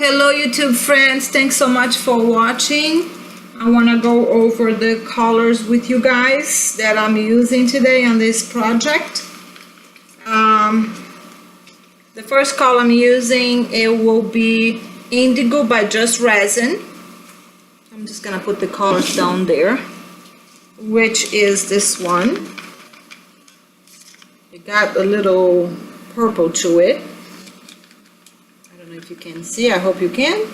Hello YouTube friends, thanks so much for watching. I want to go over the colors with you guys that I'm using today on this project. The first color I'm using, it will be Indigo by Just Resin. I'm just gonna put the colors down there, which is this one. It got a little purple to it. I don't know if you can see, I hope you can.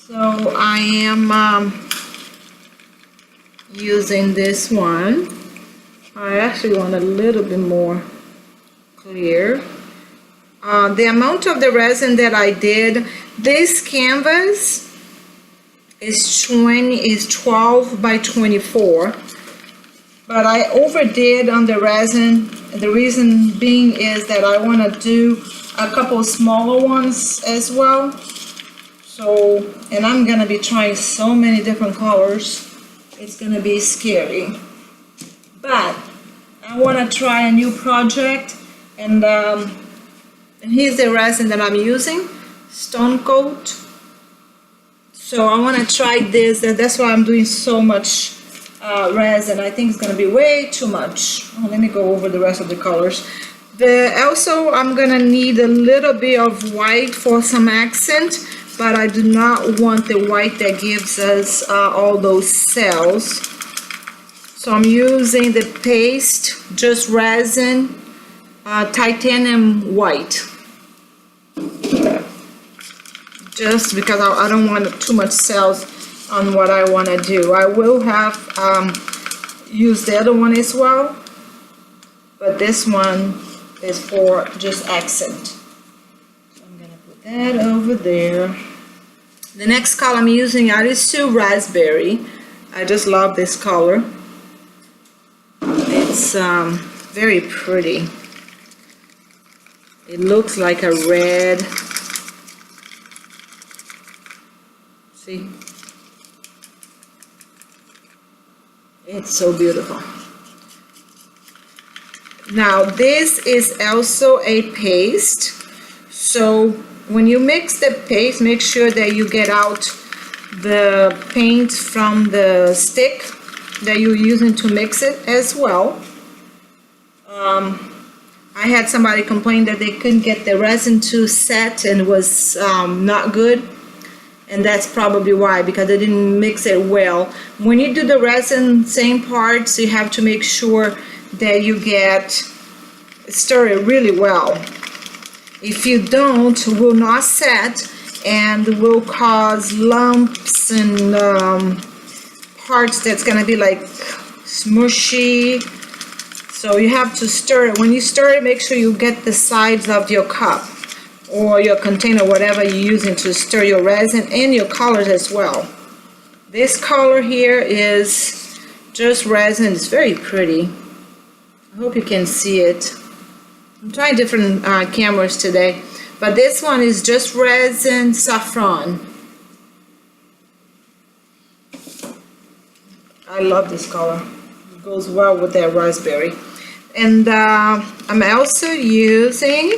So I am using this one. I actually want a little bit more clear. The amount of the resin that I did, this canvas is 12 by 24, but I overdid on the resin. The reason being is that I want to do a couple smaller ones as well. So, and I'm gonna be trying so many different colors, it's gonna be scary. But I want to try a new project, and here's the resin that I'm using, Stone Coat. So I want to try this. That's why I'm doing so much resin. I think it's going to be way too much. Let me go over the rest of the colors. Also, I'm going to need a little bit of white for some accent, but I do not want the white that gives us all those cells. So I'm using the paste, Just Resin, titanium white. Just because I don't want too much cells on what I want to do. I will have use the other one as well, but this one is for just accent. So I'm going to put that over there. The next color I'm using is still Raspberry. I just love this color. It's very pretty. It looks like a red. See? It's so beautiful. Now this is also a paste. So when you mix the paste, make sure that you get out the paint from the stick that you're using to mix it as well. I had somebody complain that they couldn't get the resin to set and it was not good, and that's probably why, because they didn't mix it well. When you do the resin, same parts, you have to make sure that you stir it really well. If you don't, it will not set and will cause lumps and parts that's gonna be like smushy. So you have to stir it. When you stir it, make sure you get the sides of your cup or your container, whatever you're using to stir your resin, and your colors as well. This color here is Just Resin. It's very pretty. I hope you can see it. I'm trying different cameras today, but this one is Just Resin Saffron. I love this color. It goes well with that raspberry. And I'm also using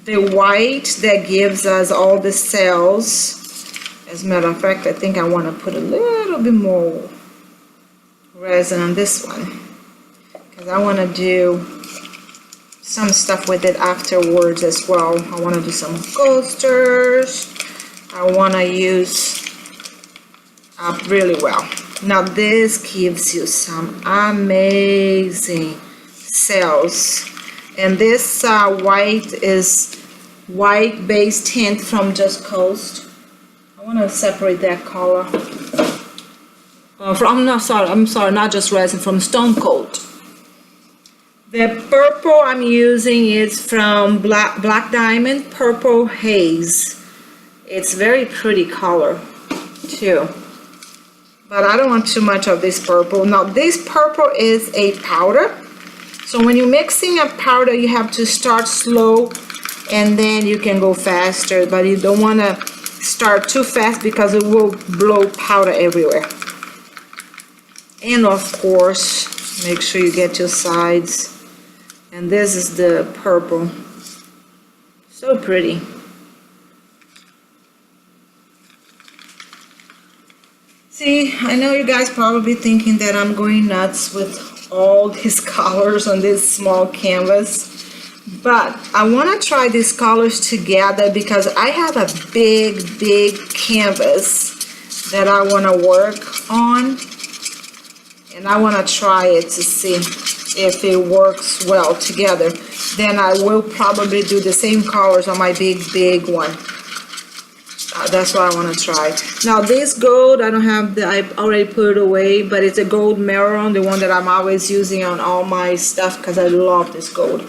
the white that gives us all the cells. As a matter of fact, I think I want to put a little bit more resin on this one, because I want to do some stuff with it afterwards as well. I want to do some coasters. I want to use up really well. Now this gives you some amazing cells, and this white is white base tint from Just Coast. I want to separate that color I'm sorry, not Just Resin, from Stone Coat. The purple I'm using is from Black Diamond Purple Haze. It's very pretty color too, but I don't want too much of this purple. Now this purple is a powder, so when you're mixing a powder, you have to start slow and then you can go faster, but you don't want to start too fast because it will blow powder everywhere. And of course, make sure you get your sides. And this is the purple. So pretty. See, I know you guys probably thinking that I'm going nuts with all these colors on this small canvas, but I want to try these colors together because I have a big canvas that I want to work on, and I want to try it to see if it works well together. Then I will probably do the same colors on my big one. That's what I want to try. Now this gold, I don't have I already put it away, but it's a gold Maroon, the one that I'm always using on all my stuff because I love this gold.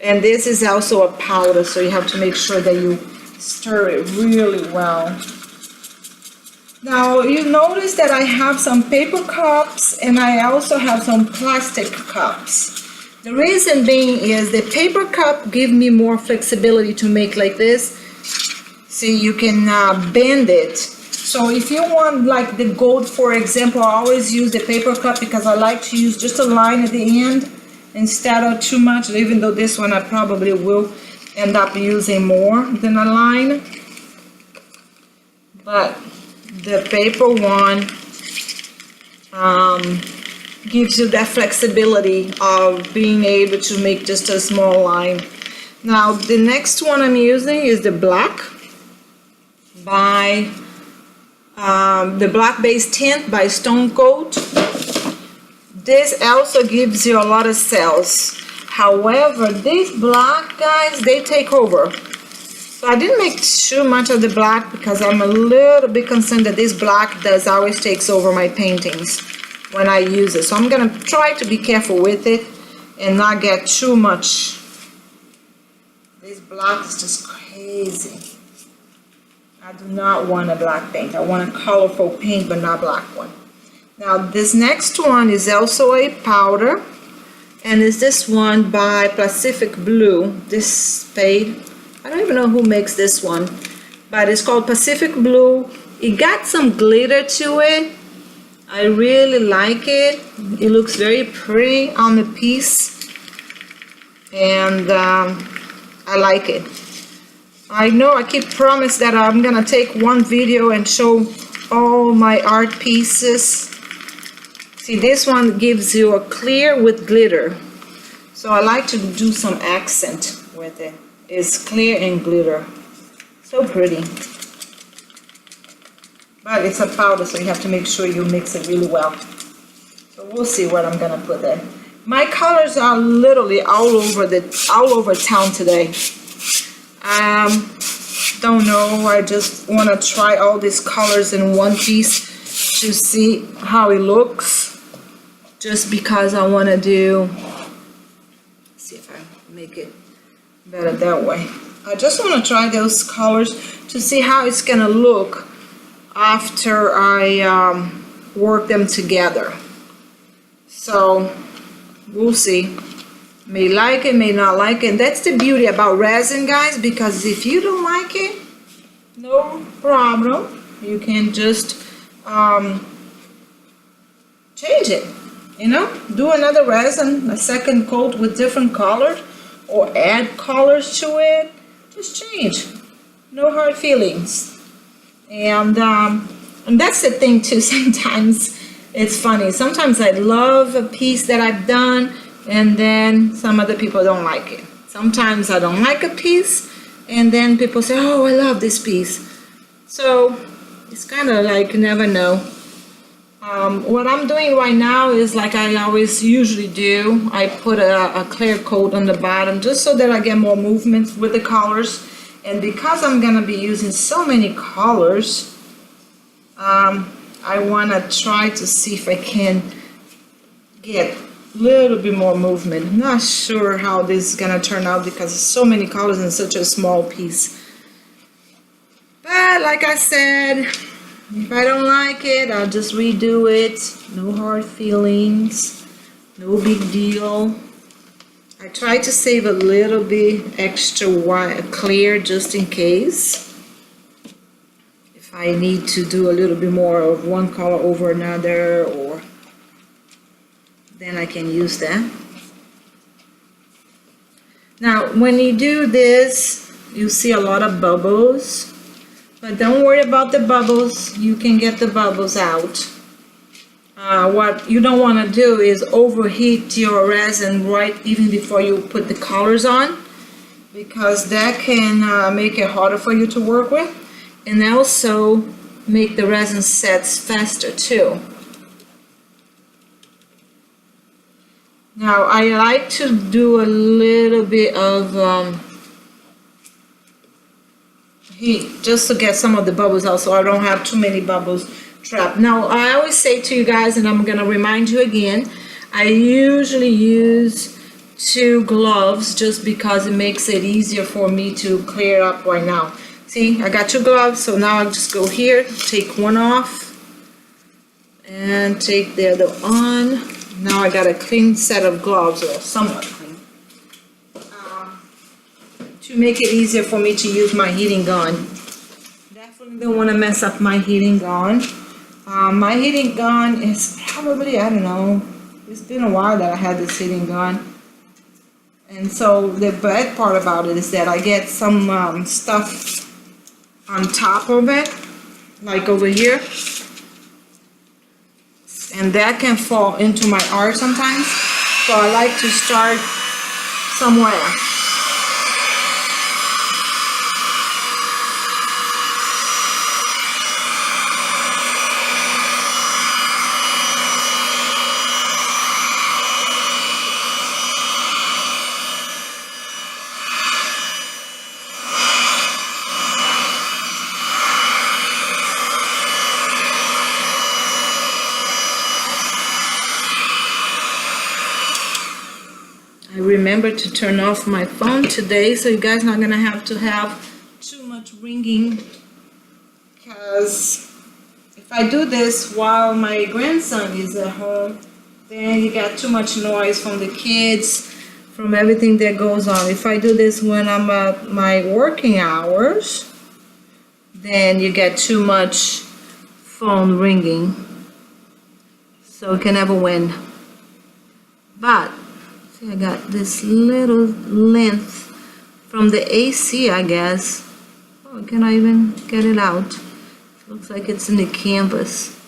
And this is also a powder, so you have to make sure that you stir it really well. Now you notice that I have some paper cups and I also have some plastic cups. The reason being is the paper cup give me more flexibility to make like this. See, you can bend it. So if you want like the gold, for example, I always use the paper cup because I like to use just a line at the end instead of too much, even though this one I probably will end up using more than a line. But the paper one gives you that flexibility of being able to make just a small line. Now the next one I'm using is the black by the black base tint by Stone Coat. This also gives you a lot of cells. However, these black guys, they take over. So I didn't make too much of the black because I'm a little bit concerned that this black does always takes over my paintings when I use it. So I'm gonna try to be careful with it and not get too much. This black is just crazy. I do not want a black paint. I want a colorful paint, but not black one. Now this next one is also a powder, and is this one by Pacific Blue. This spade, I don't even know who makes this one, but it's called Pacific Blue. It got some glitter to it. I really like it. It looks very pretty on the piece, and I like it. I know I keep promise that I'm gonna take one video and show all my art pieces. See, this one gives you a clear with glitter. So I like to do some accent with it. It's clear and glitter. So pretty. But it's a powder, so you have to make sure you mix it really well. So we'll see what I'm gonna put there. My colors are literally all over town today. Don't know, I just want to try all these colors in one piece to see how it looks, just because I want to do, see if I make it better that way. I just want to try those colors to see how it's gonna look after I work them together. So we'll see. May like it, may not like it. That's the beauty about resin, guys, because if you don't like it, no problem. You can just change it, you know, do another resin, a second coat with different colors, or add colors to it. Just change. No hard feelings. And that's the thing too. Sometimes it's funny. Sometimes I love a piece that I've done, and then some other people don't like it. Sometimes I don't like a piece, and then people say, oh, I love this piece. So it's kind of like, you never know. What I'm doing right now is like I always usually do. I put a clear coat on the bottom just so that I get more movement with the colors. And because I'm going to be using so many colors, I want to try to see if I can get little bit more movement. I'm not sure how this is gonna turn out because there's so many colors in such a small piece. But like I said, if I don't like it, I'll just redo it. No hard feelings, no big deal. I try to save a little bit extra white clear just in case. If I need to do a little bit more of one color over another, or then I can use that. Now, when you do this, you see a lot of bubbles, but don't worry about the bubbles. You can get the bubbles out. What you don't want to do is overheat your resin right even before you put the colors on, because that can make it harder for you to work with, and also make the resin sets faster too. Now I like to do a little bit of heat just to get some of the bubbles out, so I don't have too many bubbles trapped. Now I always say to you guys, and I'm gonna remind you again, I usually use 2 gloves just because it makes it easier for me to clear up right now. See, I got 2 gloves, so now I just go here, take one off, and take the other on. Now I got a clean set of gloves, or somewhat clean, to make it easier for me to use my heating gun. Definitely don't want to mess up my heating gun. My heating gun is probably, I don't know, it's been a while that I had this heating gun. And so the bad part about it is that I get some stuff on top of it, like over here. And that can fall into my art sometimes, so I like to start somewhere. I remember to turn off my phone today, so you guys not gonna have to have too much ringing, because if I do this while my grandson is at home, then you got too much noise from the kids, from everything that goes on. If I do this when I'm at my working hours, then you get too much phone ringing, so you can never win. But I got this little length from the AC, I guess. Oh, can I even get it out? It looks like it's in the canvas.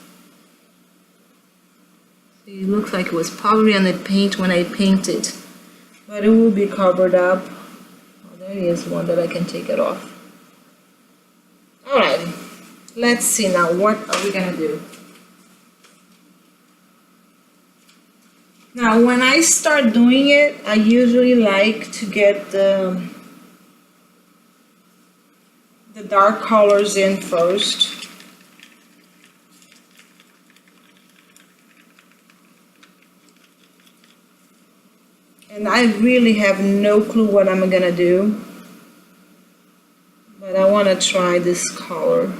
See, it looks like it was probably on the paint when I painted, but it will be covered up. Oh, there is one that I can take it off. Alright, let's see now, what are we gonna do? Now, when I start doing it, I usually like to get the dark colors in first. And I really have no clue what I'm gonna do, but I want to try this color.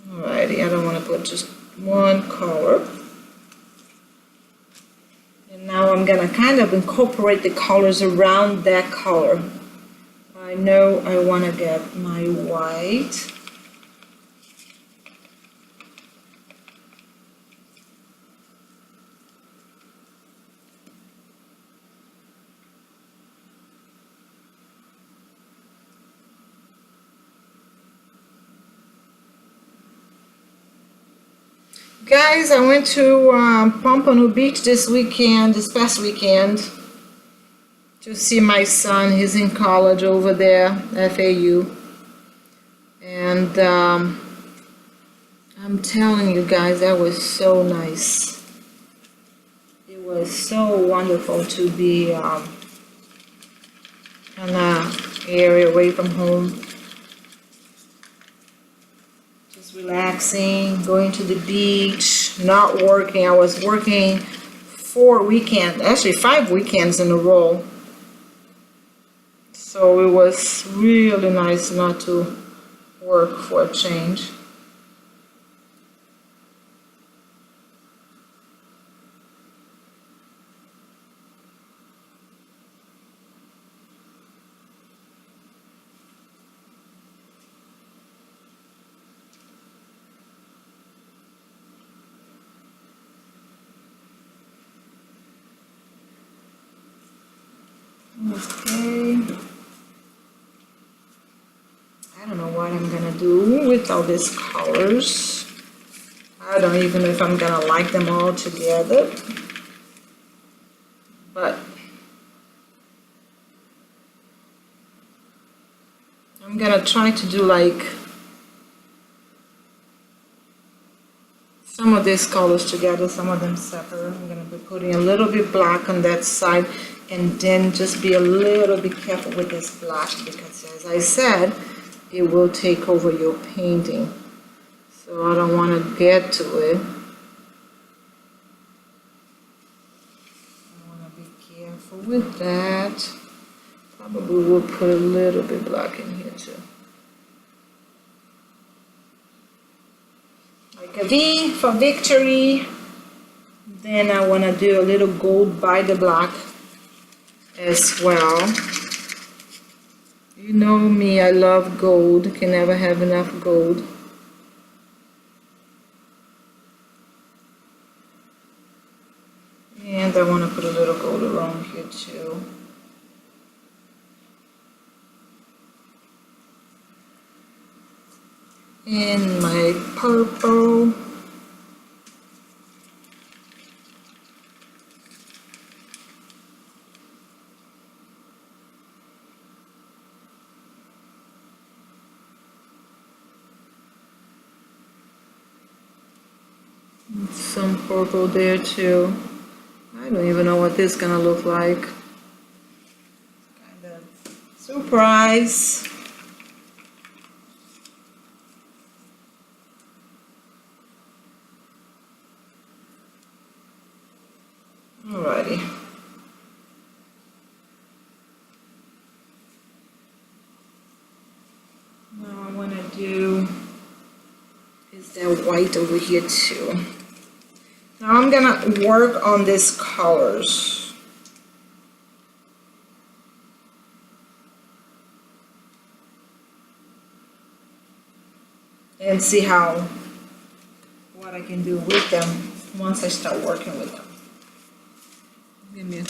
Alrighty, I don't want to put just one color. And now I'm going to kind of incorporate the colors around that color. I know I want to get my white. Guys, I went to Pompano Beach this past weekend, to see my son. He's in college over there, FAU. And I'm telling you guys, that was so nice. It was so wonderful to be in an area away from home. Relaxing, going to the beach, not working. I was working 4 weekends, actually 5 weekends in a row. So it was really nice not to work for a change. Okay. I don't know what I'm gonna do with all these colors. I don't even know if I'm gonna like them all together. But I'm gonna try to do like some of these colors together, some of them separate. I'm gonna be putting a little bit black on that side, and then just be a little bit careful with this black, because as I said, it will take over your painting. So I don't want to get to it. I want to be careful with that. Probably will put a little bit black in here too. Like a V for victory. Then I want to do a little gold by the black as well. You know me, I love gold. Can never have enough gold. And I want to put a little gold around here too. And my purple. Some purple there too. I don't even know what this is gonna look like. Kind of surprise. Alrighty. Now I want to do is that white over here too. Now I'm gonna work on these colors. And see what I can do with them once I start working with them. Give me a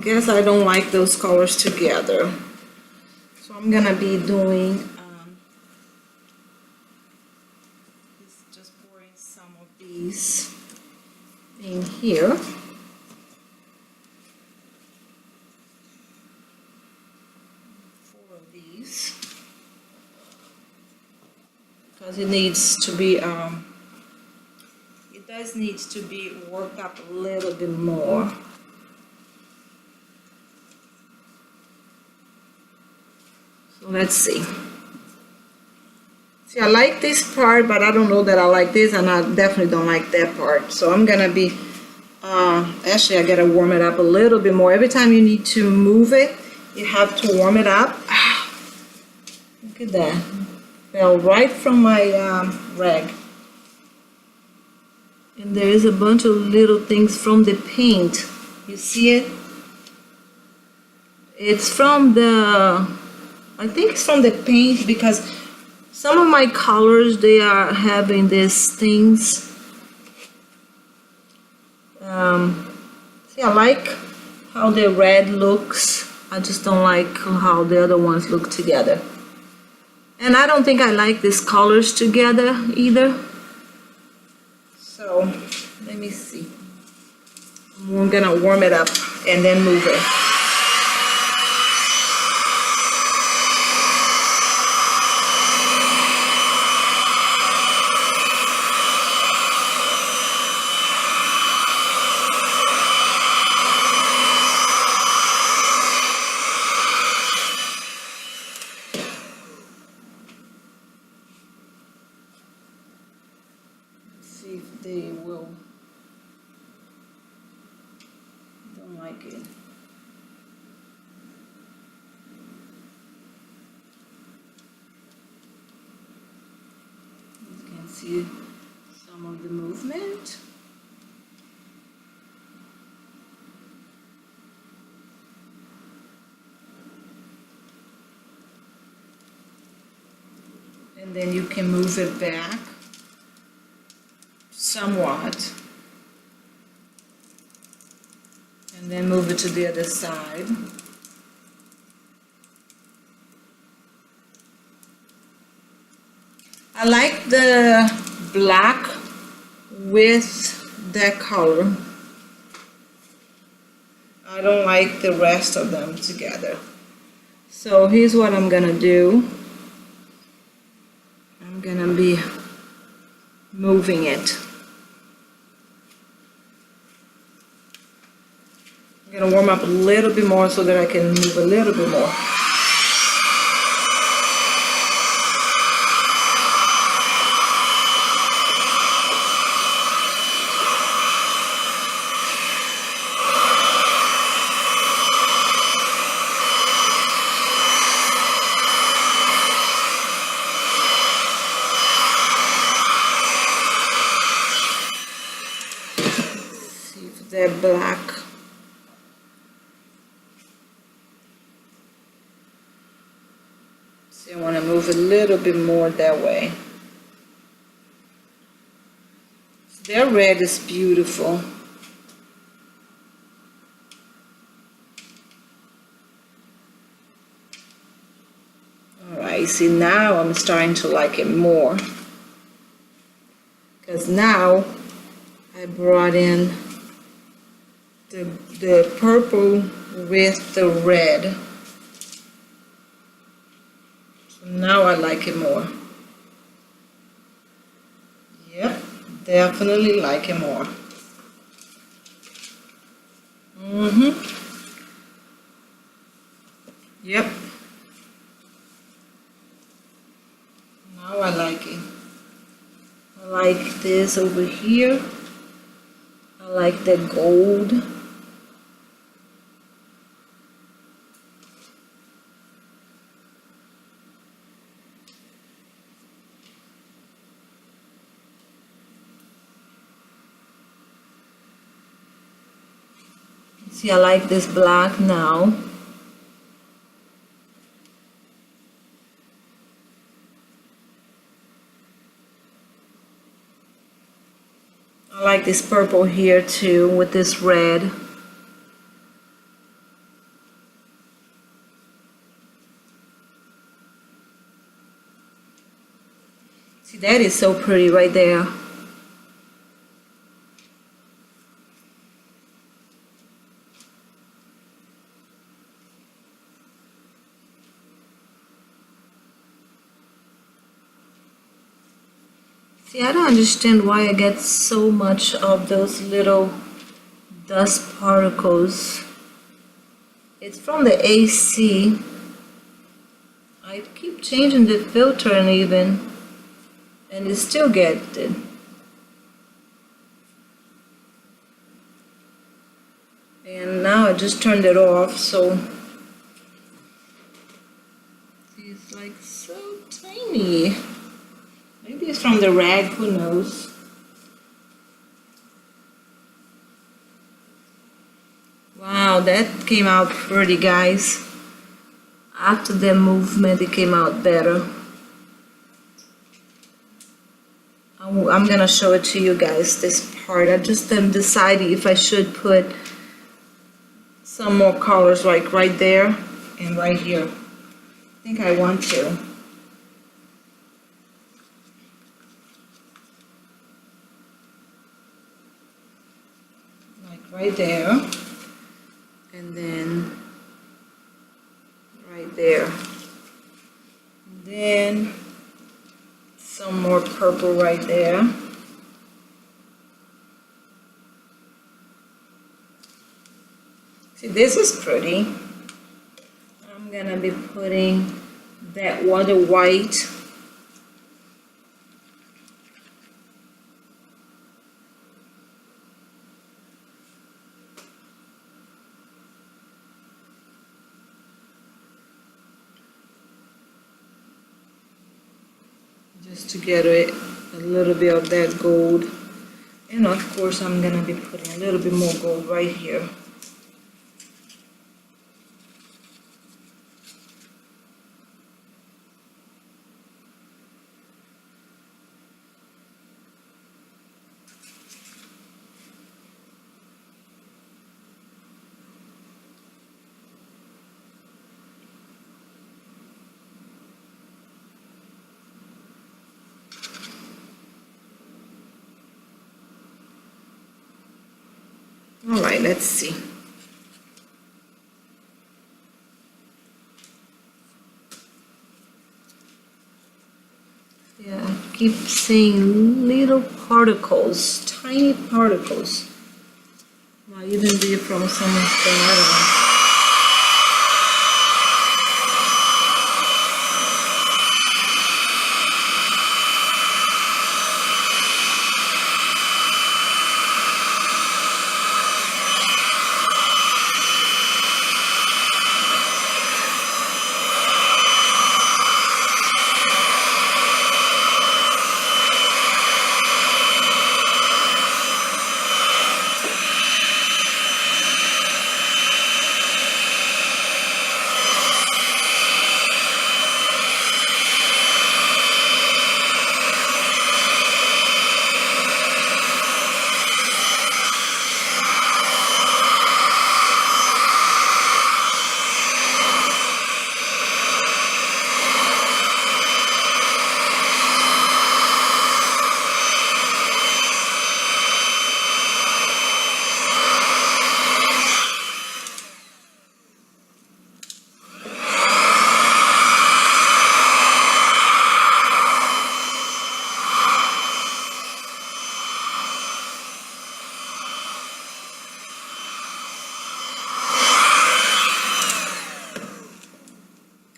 guess I don't like those colors together. So I'm gonna be doing just pouring some of these in here. 4 of these. Because it needs to be, it does need to be worked up a little bit more. So let's see. See, I like this part, but I don't know that I like this, and I definitely don't like that part. So I'm gonna be, actually I gotta warm it up a little bit more. Every time you need to move it, you have to warm it up. Look at that. Fell right from my rag. And there is a bunch of little things from the paint. You see it? It's from the, I think it's from the paint, because some of my colors, they are having these things. See, I like how the red looks. I just don't like how the other ones look together. And I don't think I like these colors together either. So, let me see. I'm gonna warm it up and then move it. See if they will. Don't like it. You can see some of the movement. And then you can move it back somewhat, and then move it to the other side. I like the black with that color. I don't like the rest of them together. So here's what I'm gonna do. I'm gonna be moving it. I'm gonna warm up a little bit more so that I can move a little bit more. See if they're black. I want to move a little bit more that way. Their red is beautiful. Alright, see, now I'm starting to like it more. Because now I brought in the purple with the red. Now I like it more. Yep, definitely like it more. Yep. Now I like it. I like this over here. I like the gold. See, I like this black now. I like this purple here too with this red. See, that is so pretty right there. See, I don't understand why I get so much of those little dust particles. It's from the AC. I keep changing the filter and it still gets it. And now I just turned it off, so it's like so tiny. Maybe it's from the rag, who knows? Wow, that came out pretty, guys. After the movement, it came out better. I'm gonna show it to you guys, this part. I just am deciding if I should put some more colors like right there and right here. I think I want to. Like right there. And then right there. And then some more purple right there. See, this is pretty. I'm gonna be putting that water white. Just to get a little bit of that gold. And of course I'm gonna be putting a little bit more gold right here. All right, let's see. Yeah, I keep seeing little particles, tiny particles. Might even be from something, I don't know.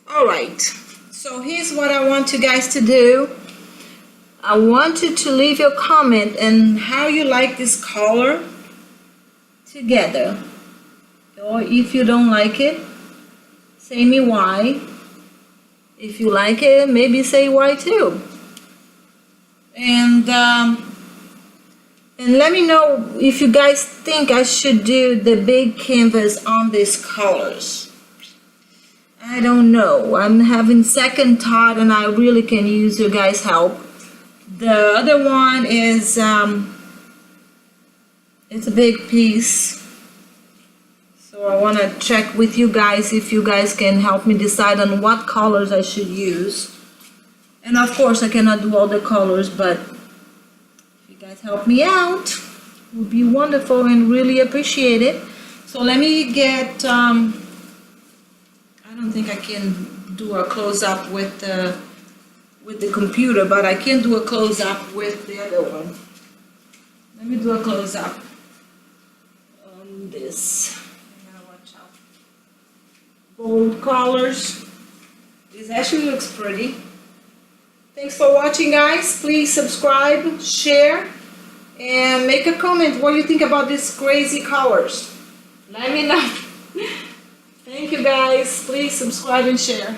Alright, so here's what I want you guys to do. I want you to leave your comment on how you like this color together. Or if you don't like it, say me why. If you like it, maybe say why too. And let me know if you guys think I should do the big canvas on these colors. I don't know. I'm having second thought and I really can use your guys' help. The other one is, it's a big piece. So I want to check with you guys if you guys can help me decide on what colors I should use. And of course, I cannot do all the colors, but if you guys help me out, it would be wonderful and really appreciate it. So let me get, I don't think I can do a close-up with the computer, but I can do a close-up with the other one. Let me do a close-up on this. I gotta watch out. Bold colors. This actually looks pretty. Thanks for watching, guys. Please subscribe, share, and make a comment what you think about these crazy colors. Let me know. Thank you, guys. Please subscribe and share.